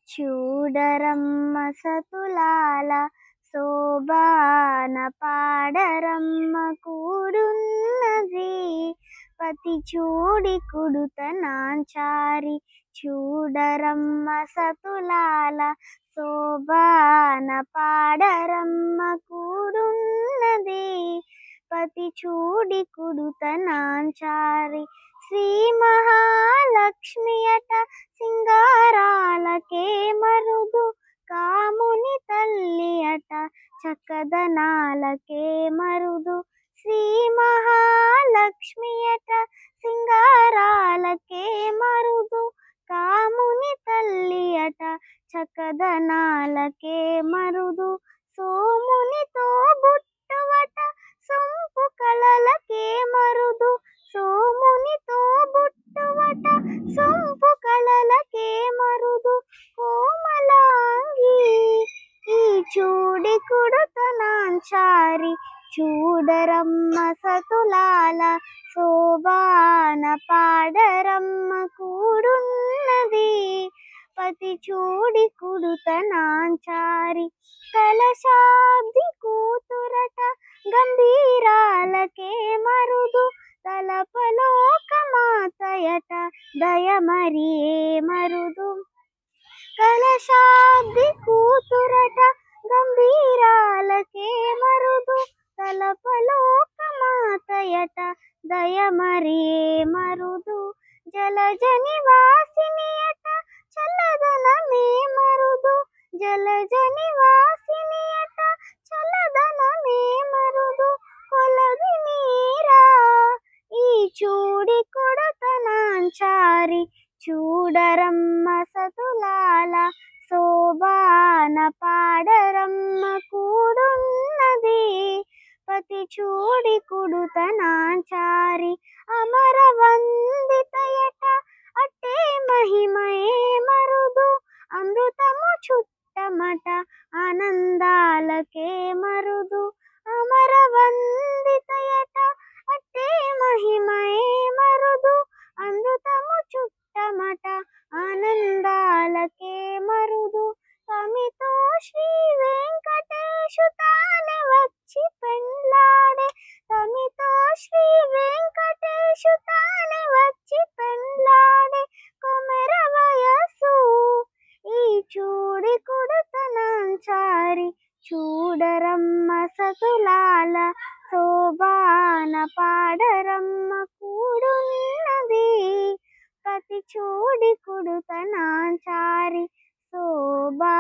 చూడరమ్మ సతులాల శోభాన పాడరమ్మ కూడున్నది పతి చూడి కుడుత నాంచారి. చూడరమ్మ సతులాల శోభాన పాడరమ్మ కూడున్నది పతి చూడి కుడుత నాంచారి. శ్రీ మహాలక్ష్మియట సింగారాలకే మరుదు కాముని తల్లి అట చక్కదనాలకే మరుదు. శ్రీ మహాలక్ష్మియట సింగారాలకే మరుదు కాముని తల్లి అట చక్కదనాలకే మరుదు. సోమునితో బుట్టువట సొంపు కళలకే మరుదు. సోమునితో బుట్టువట సొంపు కళలకే మరుదు. కోమలాంగి ఈ చూడి కుడుత నాంచారి. చూడరమ్మ సతులాల శోభాన పాడరమ్మ కూడున్నది పతి చూడి కుడుత నాంచారి. కలశాబ్ది కూతురట గంభీరాలకే మరుదు తలపలోక మాతయట దయమరియే మరుదు. కలశాబ్ది కూతురట గంభీరాలకే మరుదు తలపలోక మాతయట దయమరియే మరుదు. జలజ నివాసినియట చల్లదనమే మరుదు. జలజ నివాసినియట చల్లదనమే మరుదు. కొలది నీరా ఈ చూడి కుడుత నాంచారి. చూడరమ్మ సతులాల శోభాన పాడరమ్మ కూడున్నది పతి చూడి కుడుత నాంచారి. అమర వందితయట అట్టే మహిమయే మరుదు అమృతము చుట్టమట ఆనందాలకే మరుదు. అమర వందితయట అట్టే మహిమయే మరుదు అమృతము చుట్టమట ఆనందాలకే మరుదు. తమితో శ్రీ వెంకటేశు తానే వచ్చి పెండ్లాడే. తమితో శ్రీ వెంకటేశు తానే వచ్చి పెండ్లాడే. కొమెర వయసు ఈ చూడి కుడుత నాంచారి. చూడరమ్మ సతులాల శోభాన పాడరమ్మ కూడున్నది పతి చూడి కుడుత నాంచారి. శోభా